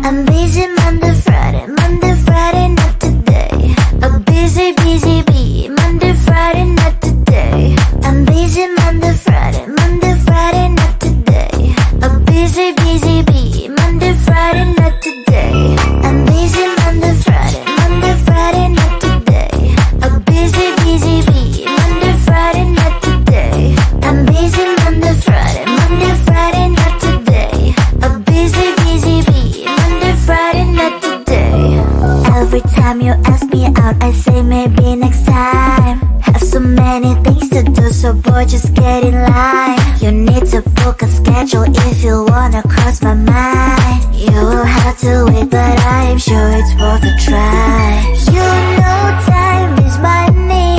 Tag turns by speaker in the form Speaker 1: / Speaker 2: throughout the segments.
Speaker 1: I'm busy Monday, Friday, not today. A busy, busy bee, Monday, Friday, not today. I'm busy Monday, Friday, not today. A busy, busy bee, Monday, Friday, not today. I'm busy Monday, Friday, not today. A busy, busy bee, Monday, Friday, not today. I'm busy Monday, Friday, not today. A busy, busy bee, Monday, Friday, not today. Every time you ask me out, I say maybe next time. Have so many things to do, so boy, just get in line. You need to book a schedule if you wanna cross my mind. You will have to wait, but I'm sure it's worth a try. You know time is money.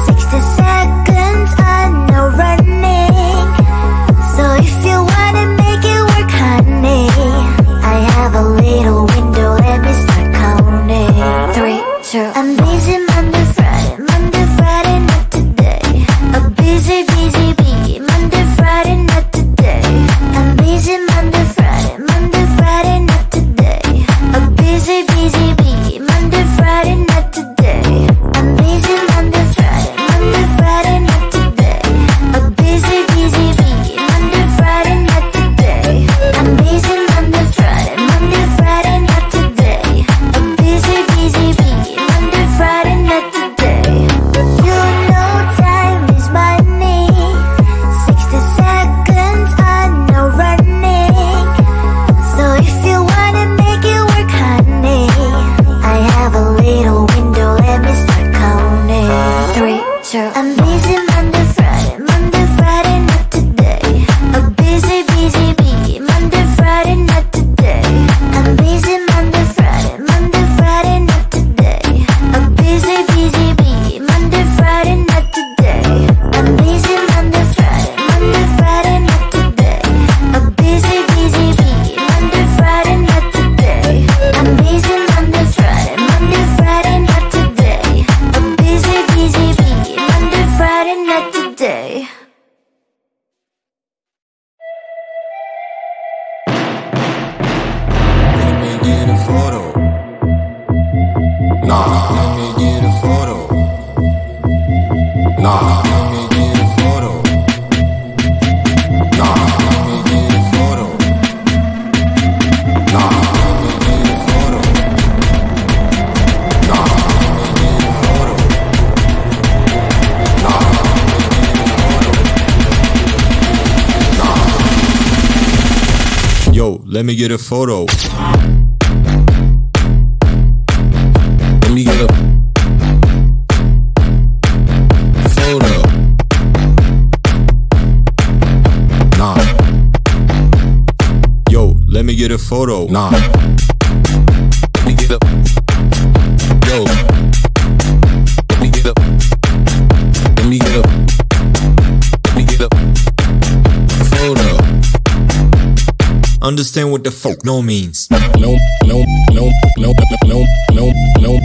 Speaker 1: 60 seconds, I know running. So if you wanna make it work, honey, I have a little window, let me start counting. 3, 2, I'm busy Monday, Friday, not today. A busy, busy bee, Monday, Friday, not today. I'm busy Monday, Friday, not today. A busy, busy bee, Monday, Friday, not today. I'm busy Monday, Friday, not today. A busy, busy bee, Monday, Friday, not today. I'm busy Monday, Friday, not today. A busy, busy bee, Monday, Friday, not today. You know time is money. 60 seconds, I know running. So if you wanna make it work, honey, I have a little window, let me start counting. 3, 2, I'm busy Monday, Friday, not today. A busy, busy bee, Monday, Friday, not today. I'm busy Monday, Friday, not today. A busy, busy bee, Monday, Friday, not today. I'm busy Monday, Friday, not today. A busy, busy bee, Monday, Friday, not today. I'm busy Monday, Friday, not today. A busy, busy bee, Monday, Friday, not today.
Speaker 2: Let me get a photo. Nah, let me get a photo. Nah, let me get a photo. Nah, let me get a photo. Nah, let me get a photo. Nah, let me get a photo. Nah, let me get a photo. Nah. Yo, let me get a photo. Let me get a photo. Nah. Yo, let me get a photo. Nah. Let me get a. Yo. Let me get a. Let me get a. Let me get a photo. Understand what the fuck no means. No, no, no, no, no, no, no, no, no, no,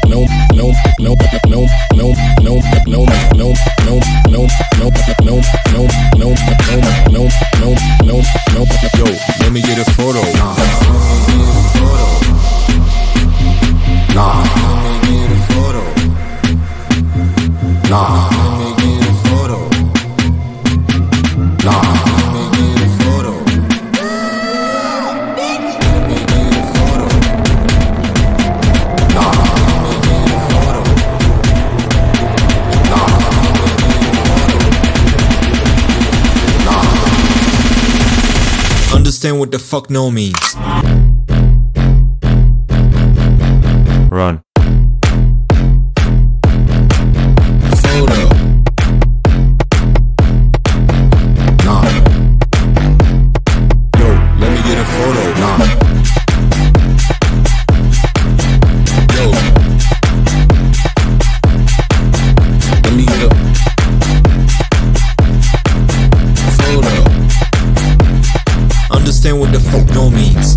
Speaker 2: no, no, no, no, no, no, no, no, no. Yo, let me get a photo. Nah, let me get a photo. Nah, let me get a photo. Nah, let me get a photo. Let me get a photo. Nah, let me get a photo. Nah, let me get a photo. Nah. Understand what the fuck no means. Run. Photo. Nah. Yo, let me get a photo. Nah. Yo. Let me get a photo. Understand what the fuck no means.